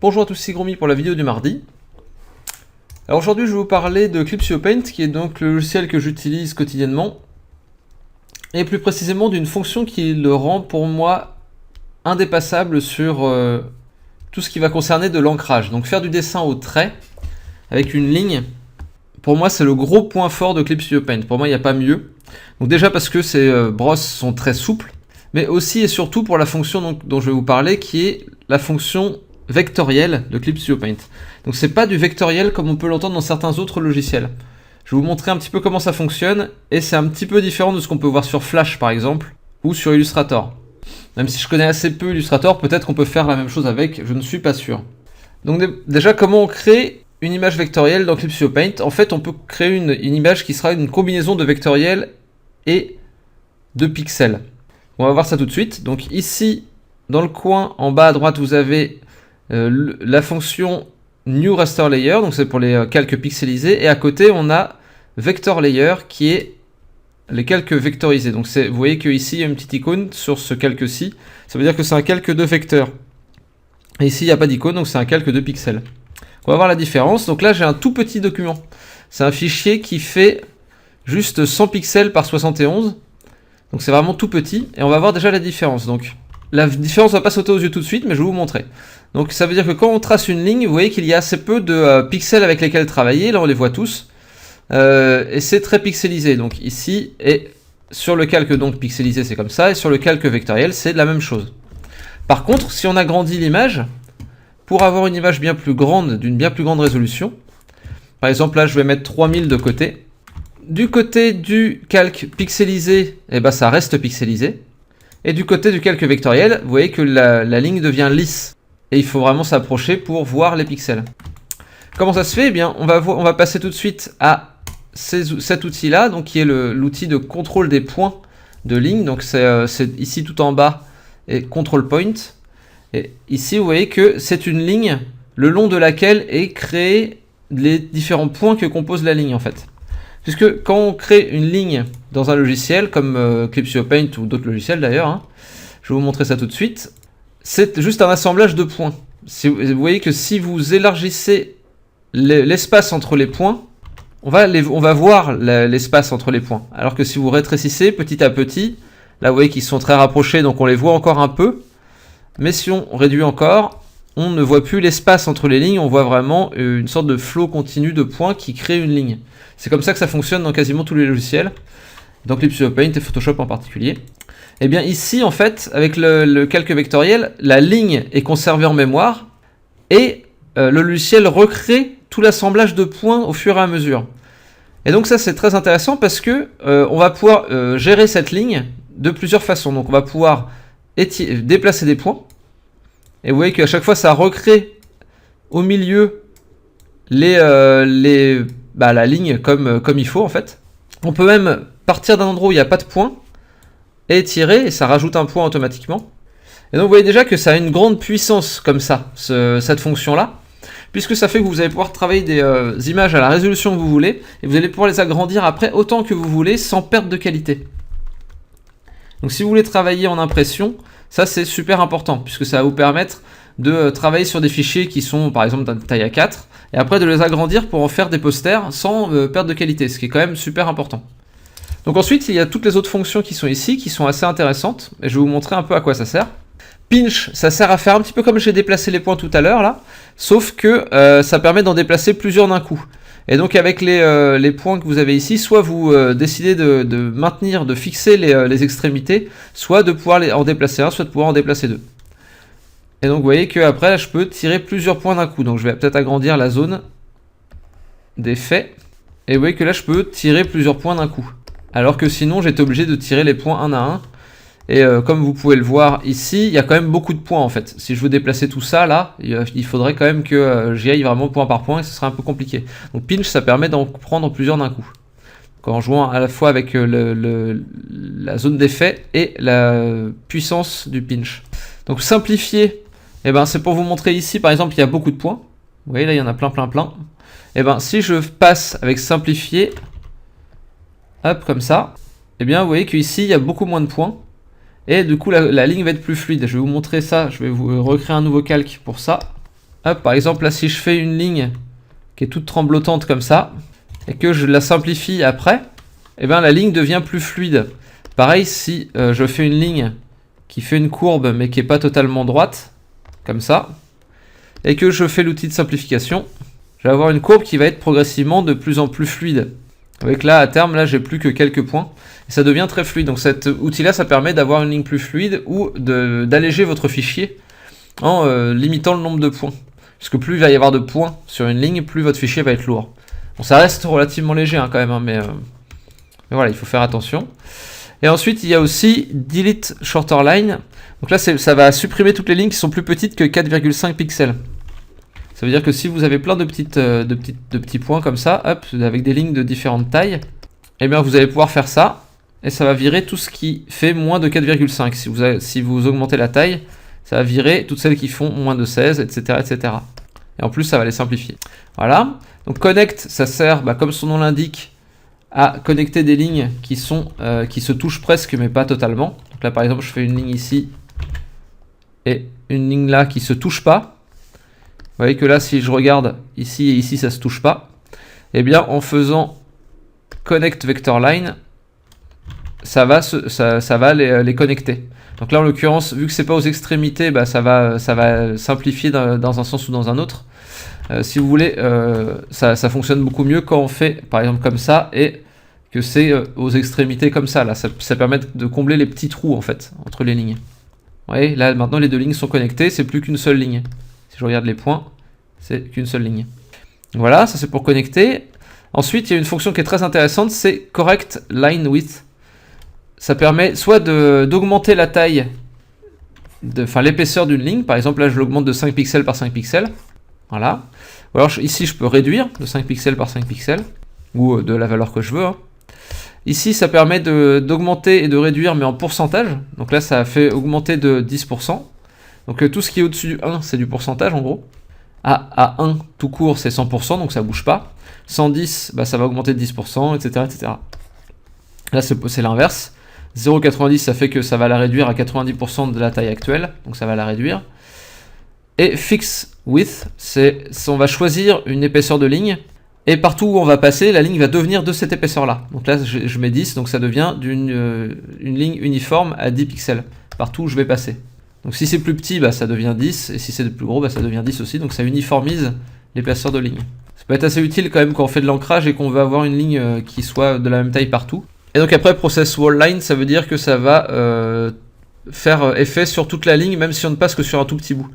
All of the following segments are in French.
Bonjour à tous, c'est Grommy pour la vidéo du mardi. Alors aujourd'hui je vais vous parler de Clipsio Paint qui est donc le logiciel que j'utilise quotidiennement et plus précisément d'une fonction qui le rend pour moi indépassable sur tout ce qui va concerner de l'ancrage. Donc faire du dessin au trait avec une ligne, pour moi c'est le gros point fort de Clipsio Paint. Pour moi il n'y a pas mieux. Donc déjà parce que ces brosses sont très souples, mais aussi et surtout pour la fonction dont je vais vous parler qui est la fonction vectoriel de Clipsio Paint. Donc c'est pas du vectoriel comme on peut l'entendre dans certains autres logiciels. Je vais vous montrer un petit peu comment ça fonctionne et c'est un petit peu différent de ce qu'on peut voir sur Flash par exemple ou sur Illustrator. Même si je connais assez peu Illustrator, peut-être qu'on peut faire la même chose avec, je ne suis pas sûr. Donc déjà comment on crée une image vectorielle dans Clipsio Paint? En fait on peut créer une image qui sera une combinaison de vectoriel et de pixels. On va voir ça tout de suite. Donc ici dans le coin en bas à droite vous avez la fonction New Raster Layer, donc c'est pour les calques pixelisés, et à côté on a Vector Layer qui est les calques vectorisés. Donc vous voyez que ici il y a une petite icône sur ce calque-ci, ça veut dire que c'est un calque de vecteurs. Et ici il n'y a pas d'icône, donc c'est un calque de pixels. On va voir la différence. Donc là j'ai un tout petit document, c'est un fichier qui fait juste 100 pixels par 71, donc c'est vraiment tout petit, et on va voir déjà la différence. Donc la différence ne va pas sauter aux yeux tout de suite, mais je vais vous montrer. Donc ça veut dire que quand on trace une ligne, vous voyez qu'il y a assez peu de pixels avec lesquels travailler. Là on les voit tous. Et c'est très pixelisé. Donc ici, et sur le calque donc pixelisé c'est comme ça, et sur le calque vectoriel c'est la même chose. Par contre, si on agrandit l'image, pour avoir une image bien plus grande, d'une bien plus grande résolution, par exemple là je vais mettre 3000 de côté. Du côté du calque pixelisé, eh ben, ça reste pixelisé. Et du côté du calque vectoriel, vous voyez que la ligne devient lisse. Et il faut vraiment s'approcher pour voir les pixels. Comment ça se fait? Eh bien, on va passer tout de suite à cet outil-là, donc qui est l'outil de contrôle des points de ligne. Donc c'est ici tout en bas, et Control Point. Et ici, vous voyez que c'est une ligne le long de laquelle est créé les différents points que compose la ligne en fait. Puisque quand on crée une ligne dans un logiciel, comme Clipsio Paint ou d'autres logiciels d'ailleurs, hein, je vais vous montrer ça tout de suite, c'est juste un assemblage de points. Vous voyez que si vous élargissez l'espace entre les points, on va voir l'espace entre les points. Alors que si vous rétrécissez petit à petit, là vous voyez qu'ils sont très rapprochés, donc on les voit encore un peu. Mais si on réduit encore, on ne voit plus l'espace entre les lignes, on voit vraiment une sorte de flot continu de points qui crée une ligne. C'est comme ça que ça fonctionne dans quasiment tous les logiciels, dans Clipsio Paint et Photoshop en particulier. Et bien ici, en fait, avec le calque vectoriel, la ligne est conservée en mémoire et le logiciel recrée tout l'assemblage de points au fur et à mesure. Et donc ça, c'est très intéressant parce que on va pouvoir gérer cette ligne de plusieurs façons. Donc on va pouvoir déplacer des points. Et vous voyez qu'à chaque fois, ça recrée au milieu la ligne comme il faut, en fait. On peut même partir d'un endroit où il n'y a pas de points et tirer, et ça rajoute un point automatiquement. Et donc vous voyez déjà que ça a une grande puissance comme ça, cette fonction-là, puisque ça fait que vous allez pouvoir travailler des images à la résolution que vous voulez, et vous allez pouvoir les agrandir après autant que vous voulez, sans perte de qualité. Donc si vous voulez travailler en impression, ça c'est super important, puisque ça va vous permettre de travailler sur des fichiers qui sont par exemple de taille A4, et après de les agrandir pour en faire des posters sans perte de qualité, ce qui est quand même super important. Donc ensuite, il y a toutes les autres fonctions qui sont ici, qui sont assez intéressantes, et je vais vous montrer un peu à quoi ça sert. Pinch, ça sert à faire un petit peu comme j'ai déplacé les points tout à l'heure, là, sauf que ça permet d'en déplacer plusieurs d'un coup. Et donc avec les points que vous avez ici, soit vous décidez de maintenir, de fixer les extrémités, soit de pouvoir en déplacer un, soit de pouvoir en déplacer deux. Et donc vous voyez qu'après, je peux tirer plusieurs points d'un coup. Donc je vais peut-être agrandir la zone d'effet, et vous voyez que là, je peux tirer plusieurs points d'un coup. Alors que sinon j'étais obligé de tirer les points un à un. Et comme vous pouvez le voir ici, il y a quand même beaucoup de points en fait. Si je veux déplacer tout ça là, il faudrait quand même que j'y aille vraiment point par point et ce serait un peu compliqué. Donc pinch, ça permet d'en prendre plusieurs d'un coup. En jouant à la fois avec la zone d'effet et la puissance du pinch. Donc simplifier, eh ben, c'est pour vous montrer ici par exemple il y a beaucoup de points. Vous voyez là il y en a plein. Et ben si je passe avec simplifier, hop, comme ça, et bien vous voyez qu'ici il y a beaucoup moins de points. Et du coup la ligne va être plus fluide. Je vais vous montrer ça, je vais vous recréer un nouveau calque pour ça. Hop, par exemple, là, si je fais une ligne qui est toute tremblotante comme ça, et que je la simplifie après, eh bien, la ligne devient plus fluide. Pareil, si je fais une ligne qui fait une courbe, mais qui n'est pas totalement droite, comme ça, et que je fais l'outil de simplification, je vais avoir une courbe qui va être progressivement de plus en plus fluide. Avec là, à terme, là, j'ai plus que quelques points, et ça devient très fluide. Donc cet outil-là, ça permet d'avoir une ligne plus fluide ou d'alléger votre fichier en limitant le nombre de points. Parce que plus il va y avoir de points sur une ligne, plus votre fichier va être lourd. Bon, ça reste relativement léger quand même, hein, mais voilà, il faut faire attention. Et ensuite, il y a aussi Delete Shorter Line. Donc là, ça va supprimer toutes les lignes qui sont plus petites que 4,5 pixels. Ça veut dire que si vous avez plein de petits points comme ça, hop, avec des lignes de différentes tailles, eh bien vous allez pouvoir faire ça, et ça va virer tout ce qui fait moins de 4,5. Si vous augmentez la taille, ça va virer toutes celles qui font moins de 16, etc., etc. Et en plus, ça va les simplifier. Voilà. Donc Connect, ça sert, comme son nom l'indique, à connecter des lignes qui se touchent presque, mais pas totalement. Donc là, par exemple, je fais une ligne ici, et une ligne là qui se touche pas. Vous voyez que là, si je regarde ici et ici, ça se touche pas. Eh bien, en faisant Connect Vector Line, ça va les connecter. Donc là, en l'occurrence, vu que c'est pas aux extrémités, ça va simplifier dans un sens ou dans un autre. Si vous voulez, ça fonctionne beaucoup mieux quand on fait, par exemple, comme ça, et que c'est aux extrémités comme ça. Là, ça permet de combler les petits trous, en fait, entre les lignes. Vous voyez, là, maintenant, les deux lignes sont connectées, c'est plus qu'une seule ligne. Si je regarde les points, c'est qu'une seule ligne. Voilà, ça c'est pour connecter. Ensuite, il y a une fonction qui est très intéressante, c'est Correct Line Width. Ça permet soit d'augmenter la taille, l'épaisseur d'une ligne. Par exemple, là, je l'augmente de 5 pixels par 5 pixels. Voilà. Ou alors, ici, je peux réduire de 5 pixels par 5 pixels, ou de la valeur que je veux. Hein. Ici, ça permet d'augmenter et de réduire, mais en pourcentage. Donc là, ça fait augmenter de 10%. Donc tout ce qui est au-dessus du 1, c'est du pourcentage, en gros. À 1, tout court, c'est 100%, donc ça bouge pas. 110, ça va augmenter de 10%, etc. etc. Là, c'est l'inverse. 0,90, ça fait que ça va la réduire à 90% de la taille actuelle, donc ça va la réduire. Et Fix Width, on va choisir une épaisseur de ligne, et partout où on va passer, la ligne va devenir de cette épaisseur-là. Donc là, je mets 10, donc ça devient une ligne uniforme à 10 pixels, partout où je vais passer. Donc si c'est plus petit, ça devient 10, et si c'est plus gros, ça devient 10 aussi, donc ça uniformise l'épaisseur de ligne. Ça peut être assez utile quand même quand on fait de l'ancrage et qu'on veut avoir une ligne qui soit de la même taille partout. Et donc après, Process Wall Line, ça veut dire que ça va faire effet sur toute la ligne, même si on ne passe que sur un tout petit bout.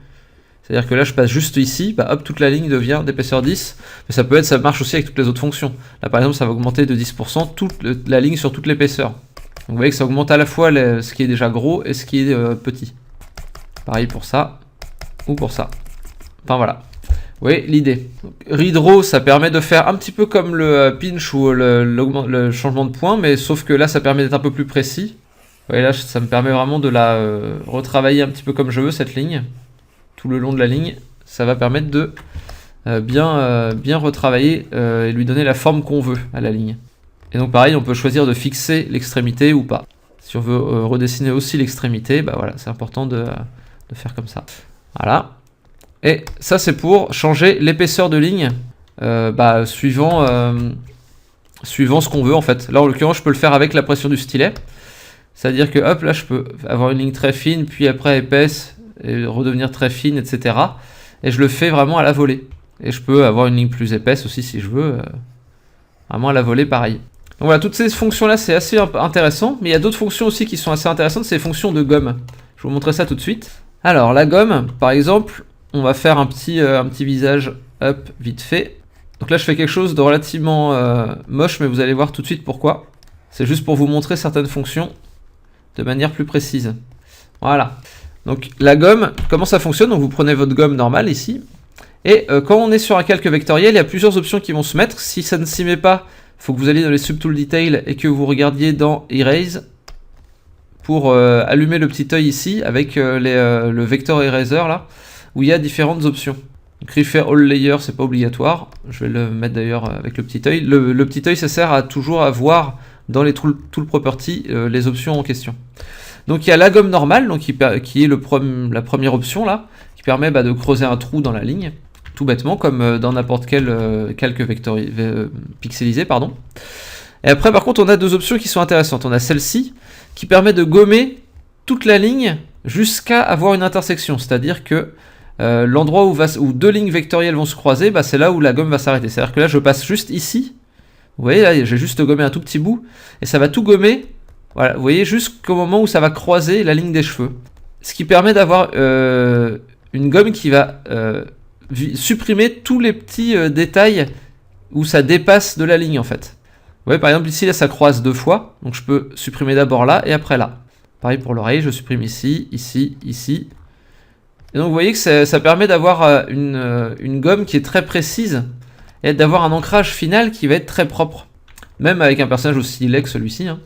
C'est-à-dire que là, je passe juste ici, hop, toute la ligne devient d'épaisseur 10. Mais ça marche aussi avec toutes les autres fonctions. Là, par exemple, ça va augmenter de 10% toute la ligne sur toute l'épaisseur. Donc vous voyez que ça augmente à la fois ce qui est déjà gros et ce qui est petit. Pareil pour ça, ou pour ça. Enfin voilà. Vous voyez l'idée. Read Row, ça permet de faire un petit peu comme le pinch ou le changement de point, mais sauf que là, ça permet d'être un peu plus précis. Vous voyez là, ça me permet vraiment de la retravailler un petit peu comme je veux, cette ligne. Tout le long de la ligne, ça va permettre de bien retravailler et lui donner la forme qu'on veut à la ligne. Et donc pareil, on peut choisir de fixer l'extrémité ou pas. Si on veut redessiner aussi l'extrémité, voilà, c'est important de faire comme ça. Voilà. Et ça, c'est pour changer l'épaisseur de ligne suivant ce qu'on veut en fait. Là, en l'occurrence, je peux le faire avec la pression du stylet. C'est-à-dire que hop, là, je peux avoir une ligne très fine, puis après épaisse, et redevenir très fine, etc. Et je le fais vraiment à la volée. Et je peux avoir une ligne plus épaisse aussi si je veux. Vraiment à la volée, pareil. Donc voilà, toutes ces fonctions-là, c'est assez intéressant. Mais il y a d'autres fonctions aussi qui sont assez intéressantes, c'est les fonctions de gomme. Je vais vous montrer ça tout de suite. Alors, la gomme, par exemple, on va faire un petit visage, hop, vite fait. Donc là, je fais quelque chose de relativement moche, mais vous allez voir tout de suite pourquoi. C'est juste pour vous montrer certaines fonctions de manière plus précise. Voilà. Donc la gomme, comment ça fonctionne? Donc vous prenez votre gomme normale ici. Et quand on est sur un calque vectoriel, il y a plusieurs options qui vont se mettre. Si ça ne s'y met pas, il faut que vous alliez dans les Subtool Detail et que vous regardiez dans Erase pour allumer le petit œil ici avec le Vector Eraser là, où il y a différentes options. Donc Refer All Layer, c'est pas obligatoire. Je vais le mettre d'ailleurs avec le petit œil. Le petit œil, ça sert toujours à voir dans les Tool Properties les options en question. Donc il y a la gomme normale, donc qui est la première option là, qui permet de creuser un trou dans la ligne. tout bêtement, comme dans n'importe quel calque pixelisé, pardon. Et après, par contre, on a deux options qui sont intéressantes. On a celle-ci, qui permet de gommer toute la ligne jusqu'à avoir une intersection, c'est-à-dire que l'endroit où deux lignes vectorielles vont se croiser, bah, c'est là où la gomme va s'arrêter. C'est-à-dire que là, je passe juste ici. Vous voyez, là, j'ai juste gommé un tout petit bout, et ça va tout gommer, voilà, vous voyez, jusqu'au moment où ça va croiser la ligne des cheveux. Ce qui permet d'avoir une gomme qui va supprimer tous les petits détails où ça dépasse de la ligne, en fait. Vous voyez, par exemple, ici, là, ça croise deux fois, donc je peux supprimer d'abord là, et après là. Pareil pour l'oreille, je supprime ici, ici, ici. Et donc vous voyez que ça permet d'avoir une gomme qui est très précise et d'avoir un ancrage final qui va être très propre. Même avec un personnage aussi laid que celui-ci. Hein.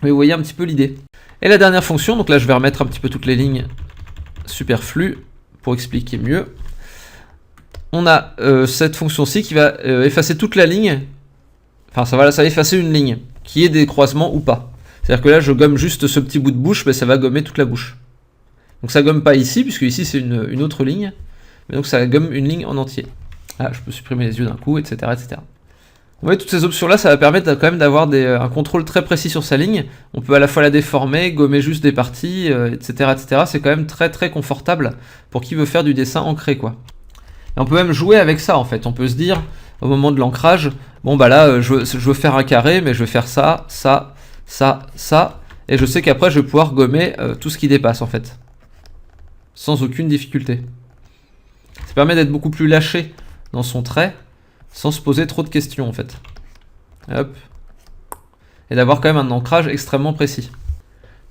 Mais vous voyez un petit peu l'idée. Et la dernière fonction, donc là je vais remettre un petit peu toutes les lignes superflues pour expliquer mieux. On a cette fonction-ci qui va effacer toute la ligne. Enfin ça va effacer une ligne, qui ait des croisements ou pas. C'est-à-dire que là je gomme juste ce petit bout de bouche, mais ça va gommer toute la bouche. Donc ça gomme pas ici, puisque ici c'est une autre ligne. Mais donc ça gomme une ligne en entier. Ah, je peux supprimer les yeux d'un coup, etc. etc. Vous voyez, toutes ces options-là, ça va permettre quand même d'avoir un contrôle très précis sur sa ligne. On peut à la fois la déformer, gommer juste des parties, etc. etc. C'est quand même très très confortable pour qui veut faire du dessin ancré, quoi. Et on peut même jouer avec ça, en fait. On peut se dire, au moment de l'ancrage, bon bah là, je veux faire un carré, mais je vais faire ça, ça, ça, ça. Et je sais qu'après, je vais pouvoir gommer tout ce qui dépasse, en fait. Sans aucune difficulté. Ça permet d'être beaucoup plus lâché dans son trait, sans se poser trop de questions en fait. Hop. Et d'avoir quand même un ancrage extrêmement précis.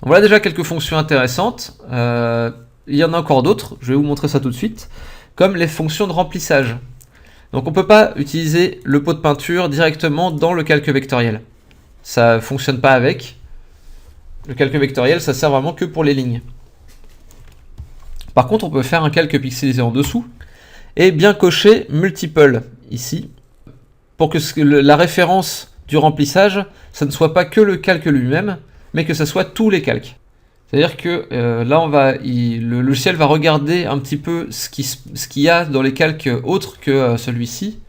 Donc voilà déjà quelques fonctions intéressantes. Il y en a encore d'autres, je vais vous montrer ça tout de suite. Comme les fonctions de remplissage. Donc on ne peut pas utiliser le pot de peinture directement dans le calque vectoriel. Ça ne fonctionne pas avec. Le calque vectoriel, ça sert vraiment que pour les lignes. Par contre, on peut faire un calque pixelisé en dessous et bien cocher multiple ici pour que la référence du remplissage, ça ne soit pas que le calque lui-même, mais que ça soit tous les calques. C'est-à-dire que là, le logiciel va regarder un petit peu ce qu'il y a dans les calques autres que celui-ci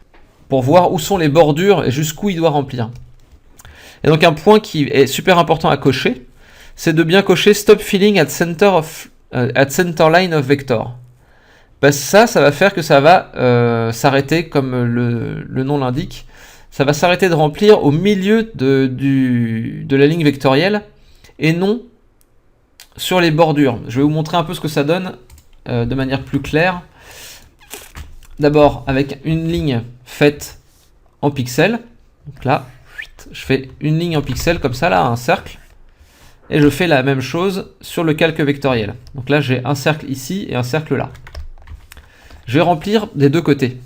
pour voir où sont les bordures et jusqu'où il doit remplir. Et donc un point qui est super important à cocher, c'est de bien cocher Stop Filling at Center Line of Vector. Parce que ça va faire que ça va s'arrêter, comme le nom l'indique, ça va s'arrêter de remplir au milieu de la ligne vectorielle et non sur les bordures. Je vais vous montrer un peu ce que ça donne de manière plus claire. D'abord avec une ligne faite en pixels. Donc là, je fais une ligne en pixels comme ça, là, un cercle. Et je fais la même chose sur le calque vectoriel. Donc là, j'ai un cercle ici et un cercle là. Je vais remplir des deux côtés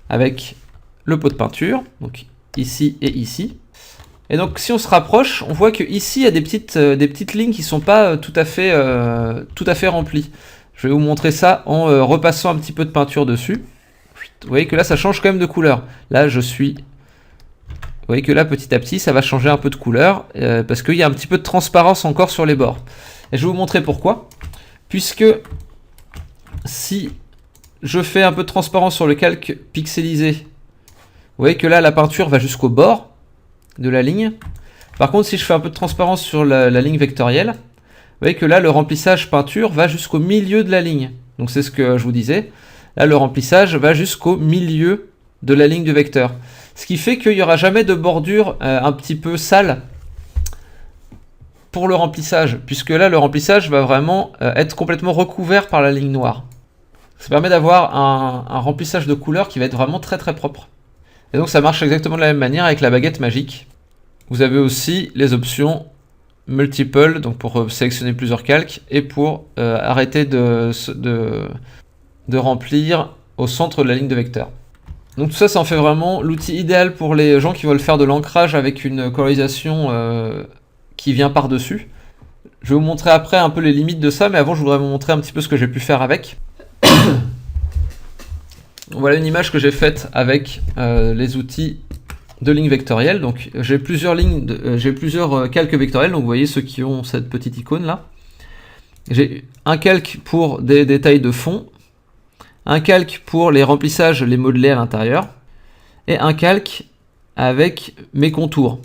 avec le pot de peinture, donc ici et ici. Et donc si on se rapproche, on voit que ici il y a des petites lignes qui ne sont pas tout à fait remplies. Je vais vous montrer ça en repassant un petit peu de peinture dessus. Vous voyez que là ça change quand même de couleur. Là vous voyez que là petit à petit ça va changer un peu de couleur parce qu'il y a un petit peu de transparence encore sur les bords. Et je vais vous montrer pourquoi. Puisque si je fais un peu de transparence sur le calque pixelisé, vous voyez que là la peinture va jusqu'au bord de la ligne. Par contre si je fais un peu de transparence sur la ligne vectorielle, vous voyez que là le remplissage peinture va jusqu'au milieu de la ligne. Donc c'est ce que je vous disais. Là le remplissage va jusqu'au milieu de la ligne du vecteur. Ce qui fait qu'il n'y aura jamais de bordure un petit peu sale pour le remplissage, puisque là le remplissage va vraiment être complètement recouvert par la ligne noire. Ça permet d'avoir un remplissage de couleurs qui va être vraiment très très propre. Et donc ça marche exactement de la même manière avec la baguette magique. Vous avez aussi les options multiple, donc pour sélectionner plusieurs calques, et pour arrêter de remplir au centre de la ligne de vecteur. Donc tout ça, ça en fait vraiment l'outil idéal pour les gens qui veulent faire de l'ancrage avec une colorisation qui vient par-dessus. Je vais vous montrer après un peu les limites de ça, mais avant je voudrais vous montrer un petit peu ce que j'ai pu faire avec. Voilà une image que j'ai faite avec les outils de ligne vectorielle. Donc j'ai plusieurs calques vectoriels, donc vous voyez ceux qui ont cette petite icône là. J'ai un calque pour des détails de fond, un calque pour les remplissages, les modeler à l'intérieur, et un calque avec mes contours.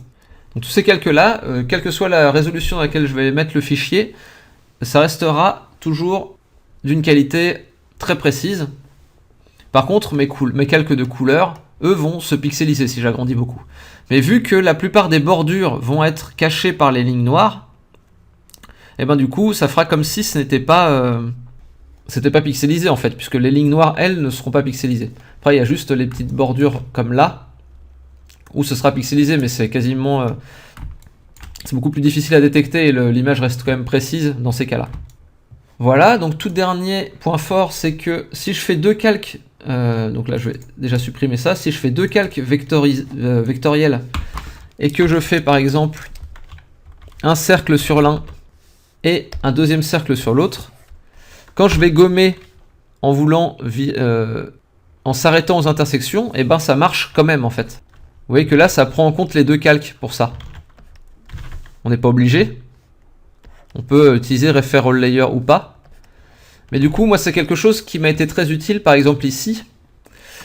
Donc tous ces calques-là, quelle que soit la résolution dans laquelle je vais mettre le fichier, ça restera toujours d'une qualité très précise. Par contre, mes calques de couleur, eux, vont se pixeliser si j'agrandis beaucoup. Mais vu que la plupart des bordures vont être cachées par les lignes noires, et ben du coup, ça fera comme si ce n'était pas, c'était pas pixelisé en fait, puisque les lignes noires, elles, ne seront pas pixelisées. Après, il y a juste les petites bordures comme là, où ce sera pixelisé, mais c'est quasiment... c'est beaucoup plus difficile à détecter et l'image reste quand même précise dans ces cas-là. Voilà, donc tout dernier point fort, c'est que si je fais deux calques, donc là je vais déjà supprimer ça, si je fais deux calques vectoriels et que je fais par exemple un cercle sur l'un et un deuxième cercle sur l'autre, quand je vais gommer en voulant, en s'arrêtant aux intersections, et ben ça marche quand même en fait. Vous voyez que là, ça prend en compte les deux calques pour ça. On n'est pas obligé. On peut utiliser Refer All Layer ou pas. Mais du coup, moi, c'est quelque chose qui m'a été très utile. Par exemple, ici,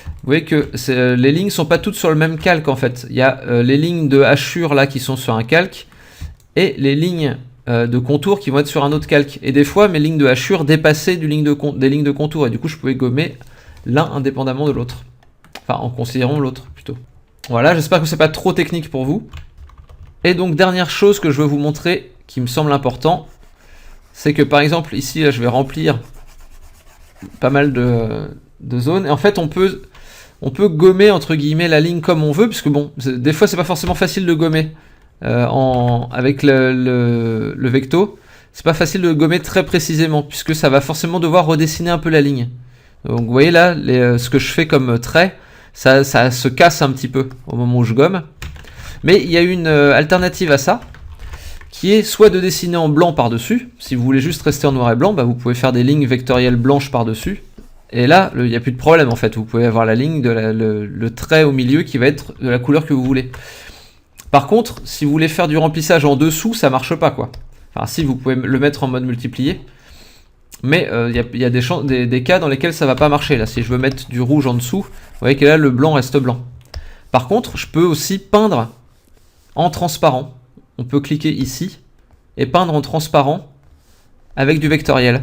vous voyez que les lignes ne sont pas toutes sur le même calque, en fait. Il y a les lignes de hachure, là, qui sont sur un calque, et les lignes de contour qui vont être sur un autre calque. Et des fois, mes lignes de hachure dépassaient des lignes de contour. Et du coup, je pouvais gommer l'un indépendamment de l'autre. Enfin, en considérant l'autre, plutôt. Voilà, j'espère que c'est pas trop technique pour vous. Et donc, dernière chose que je veux vous montrer, qui me semble important, c'est que par exemple, ici, là, je vais remplir pas mal de zones. Et en fait, on peut gommer, entre guillemets, la ligne comme on veut, puisque bon, des fois, c'est pas forcément facile de gommer avec le vecto. C'est pas facile de gommer très précisément, puisque ça va forcément devoir redessiner un peu la ligne. Donc, vous voyez là, ce que je fais comme trait, ça se casse un petit peu au moment où je gomme. Mais il y a une alternative à ça, qui est soit de dessiner en blanc par-dessus. Si vous voulez juste rester en noir et blanc, bah vous pouvez faire des lignes vectorielles blanches par-dessus. Et là, il n'y a plus de problème en fait. Vous pouvez avoir la ligne, le trait au milieu qui va être de la couleur que vous voulez. Par contre, si vous voulez faire du remplissage en dessous, ça marche pas quoi. Enfin si, vous pouvez le mettre en mode multiplié. Mais il y a des cas dans lesquels ça va pas marcher. Là, si je veux mettre du rouge en dessous, vous voyez que là, le blanc reste blanc. Par contre, je peux aussi peindre en transparent. On peut cliquer ici et peindre en transparent avec du vectoriel.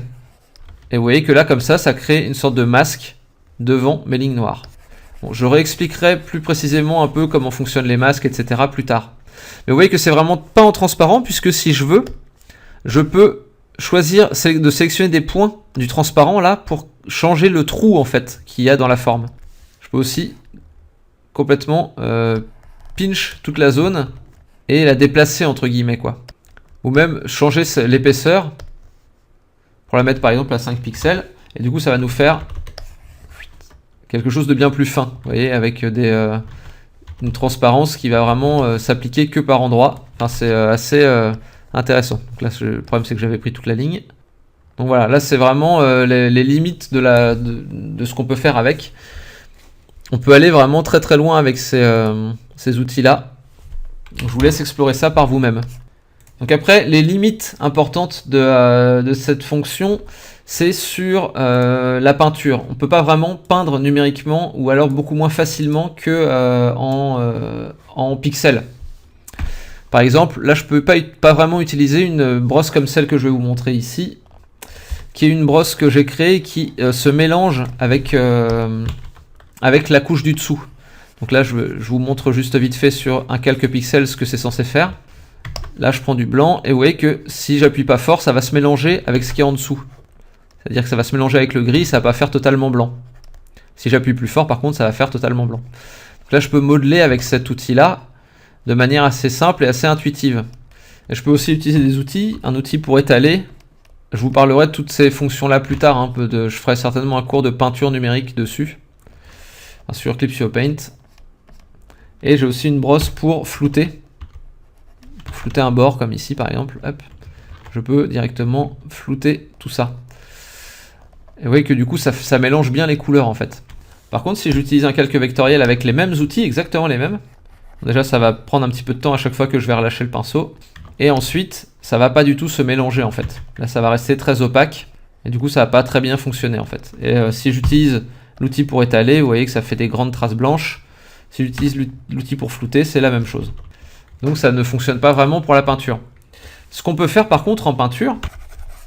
Et vous voyez que là, comme ça crée une sorte de masque devant mes lignes noires. Bon, je réexpliquerai plus précisément un peu comment fonctionnent les masques, etc. plus tard. Mais vous voyez que c'est vraiment pas en transparent, puisque si je veux, je peux choisir de sélectionner des points du transparent là pour changer le trou en fait qu'il y a dans la forme. Je peux aussi complètement pinch toute la zone et la déplacer entre guillemets quoi. Ou même changer l'épaisseur pour la mettre par exemple à 5 pixels et du coup ça va nous faire quelque chose de bien plus fin, vous voyez, avec une transparence qui va vraiment s'appliquer que par endroit. Enfin c'est assez intéressant. Donc là le problème c'est que j'avais pris toute la ligne. Donc voilà, là c'est vraiment les limites de ce qu'on peut faire avec. On peut aller vraiment très très loin avec ces outils-là. Je vous laisse explorer ça par vous-même. Donc après, les limites importantes de cette fonction, c'est sur la peinture. On ne peut pas vraiment peindre numériquement ou alors beaucoup moins facilement que en pixels. Par exemple, là je ne peux pas vraiment utiliser une brosse comme celle que je vais vous montrer ici, qui est une brosse que j'ai créée qui se mélange avec la couche du dessous. Donc là je vous montre juste vite fait sur un calque pixel ce que c'est censé faire. Là je prends du blanc et vous voyez que si j'appuie pas fort, ça va se mélanger avec ce qui est en dessous. C'est-à-dire que ça va se mélanger avec le gris, ça va pas faire totalement blanc. Si j'appuie plus fort par contre, ça va faire totalement blanc. Donc là je peux modeler avec cet outil-là de manière assez simple et assez intuitive. Et je peux aussi utiliser des outils, un outil pour étaler. Je vous parlerai de toutes ces fonctions-là plus tard. Hein, je ferai certainement un cours de peinture numérique dessus. Sur Clipsio Paint. Et j'ai aussi une brosse pour flouter. Pour flouter un bord, comme ici par exemple. Hop. Je peux directement flouter tout ça. Et vous voyez que du coup ça mélange bien les couleurs en fait. Par contre si j'utilise un calque vectoriel avec les mêmes outils, exactement les mêmes, déjà ça va prendre un petit peu de temps à chaque fois que je vais relâcher le pinceau. Et ensuite ça va pas du tout se mélanger en fait. Là ça va rester très opaque. Et du coup, ça va pas très bien fonctionner en fait. Et si j'utilise l'outil pour étaler, vous voyez que ça fait des grandes traces blanches. Si j'utilise l'outil pour flouter, c'est la même chose. Donc ça ne fonctionne pas vraiment pour la peinture. Ce qu'on peut faire par contre en peinture,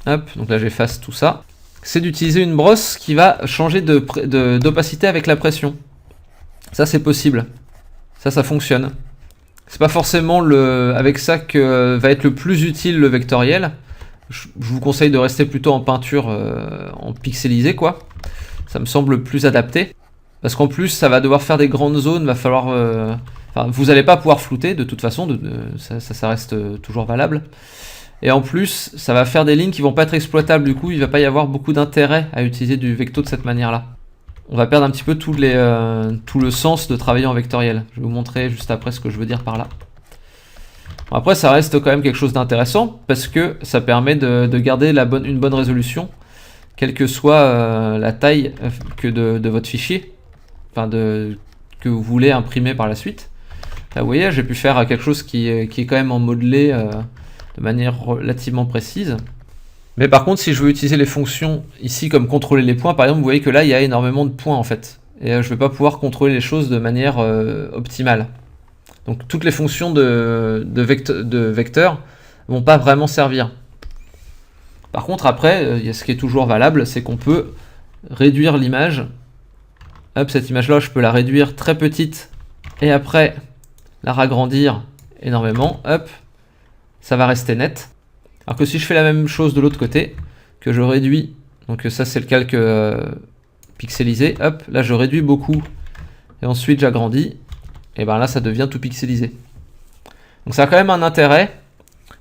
hop, donc là j'efface tout ça, c'est d'utiliser une brosse qui va changer d'opacité avec la pression. Ça c'est possible. Ça fonctionne. C'est pas forcément avec ça que va être le plus utile le vectoriel. Je vous conseille de rester plutôt en peinture en pixelisé quoi. Ça me semble plus adapté. Parce qu'en plus ça va devoir faire des grandes zones, va falloir... Enfin, vous n'allez pas pouvoir flouter de toute façon, ça reste toujours valable. Et en plus, ça va faire des lignes qui vont pas être exploitables, du coup il va pas y avoir beaucoup d'intérêt à utiliser du vecto de cette manière-là. On va perdre un petit peu tout le sens de travailler en vectoriel. Je vais vous montrer juste après ce que je veux dire par là. Bon, après ça reste quand même quelque chose d'intéressant, parce que ça permet de garder une bonne résolution, quelle que soit la taille de votre fichier, enfin que vous voulez imprimer par la suite. Là vous voyez, j'ai pu faire quelque chose qui est quand même en modelé de manière relativement précise. Mais par contre, si je veux utiliser les fonctions ici comme contrôler les points, par exemple, vous voyez que là, il y a énormément de points en fait. Et je ne vais pas pouvoir contrôler les choses de manière optimale. Donc toutes les fonctions de vecteur vont pas vraiment servir. Par contre, après, ce qui est toujours valable, c'est qu'on peut réduire l'image. Hop, cette image-là, je peux la réduire très petite et après la ragrandir énormément. Hop, ça va rester net. Alors que si je fais la même chose de l'autre côté, que je réduis, donc ça c'est le calque pixelisé, hop, là je réduis beaucoup, et ensuite j'agrandis, et ben là ça devient tout pixelisé. Donc ça a quand même un intérêt,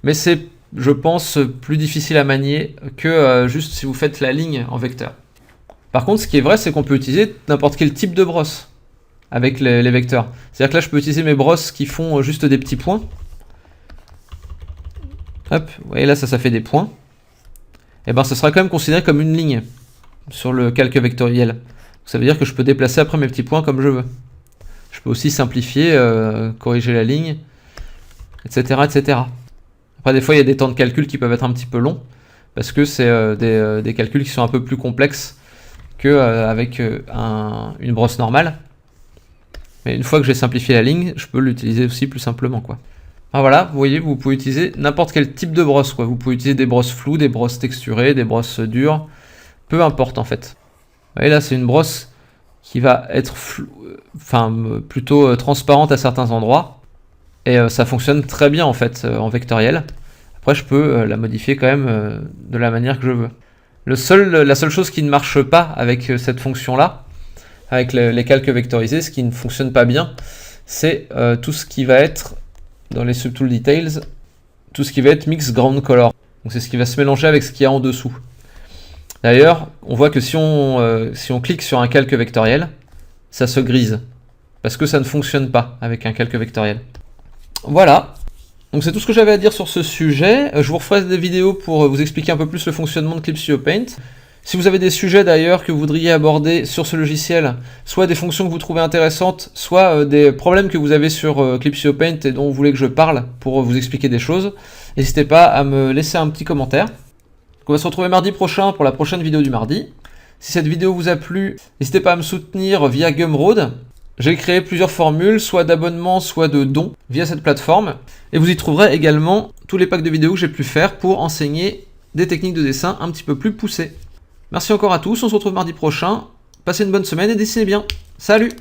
mais c'est, je pense, plus difficile à manier que juste si vous faites la ligne en vecteur. Par contre, ce qui est vrai, c'est qu'on peut utiliser n'importe quel type de brosse avec les vecteurs. C'est-à-dire que là je peux utiliser mes brosses qui font juste des petits points. Hop, vous voyez là ça fait des points. Et ben ça sera quand même considéré comme une ligne sur le calque vectoriel. Ça veut dire que je peux déplacer après mes petits points comme je veux. Je peux aussi simplifier, corriger la ligne, etc., etc. Après des fois il y a des temps de calcul qui peuvent être un petit peu longs, parce que c'est des calculs qui sont un peu plus complexes qu'avec une brosse normale. Mais une fois que j'ai simplifié la ligne, je peux l'utiliser aussi plus simplement quoi. Ah voilà, vous voyez, vous pouvez utiliser n'importe quel type de brosse, quoi. Vous pouvez utiliser des brosses floues, des brosses texturées, des brosses dures, peu importe en fait. Vous voyez là, c'est une brosse qui va être plutôt transparente à certains endroits, et ça fonctionne très bien en fait en vectoriel. Après, je peux la modifier quand même de la manière que je veux. La seule chose qui ne marche pas avec cette fonction-là, avec les calques vectorisés, ce qui ne fonctionne pas bien, c'est tout ce qui va être dans les subtool details, tout ce qui va être mix ground color. Donc c'est ce qui va se mélanger avec ce qu'il y a en dessous. D'ailleurs, on voit que si on clique sur un calque vectoriel, ça se grise, parce que ça ne fonctionne pas avec un calque vectoriel. Voilà, donc c'est tout ce que j'avais à dire sur ce sujet. Je vous referai des vidéos pour vous expliquer un peu plus le fonctionnement de Clip Studio Paint. Si vous avez des sujets d'ailleurs que vous voudriez aborder sur ce logiciel, soit des fonctions que vous trouvez intéressantes, soit des problèmes que vous avez sur Clip Studio Paint et dont vous voulez que je parle pour vous expliquer des choses, n'hésitez pas à me laisser un petit commentaire. Donc on va se retrouver mardi prochain pour la prochaine vidéo du mardi. Si cette vidéo vous a plu, n'hésitez pas à me soutenir via Gumroad. J'ai créé plusieurs formules, soit d'abonnement, soit de dons, via cette plateforme. Et vous y trouverez également tous les packs de vidéos que j'ai pu faire pour enseigner des techniques de dessin un petit peu plus poussées. Merci encore à tous, on se retrouve mardi prochain. Passez une bonne semaine et dessinez bien. Salut!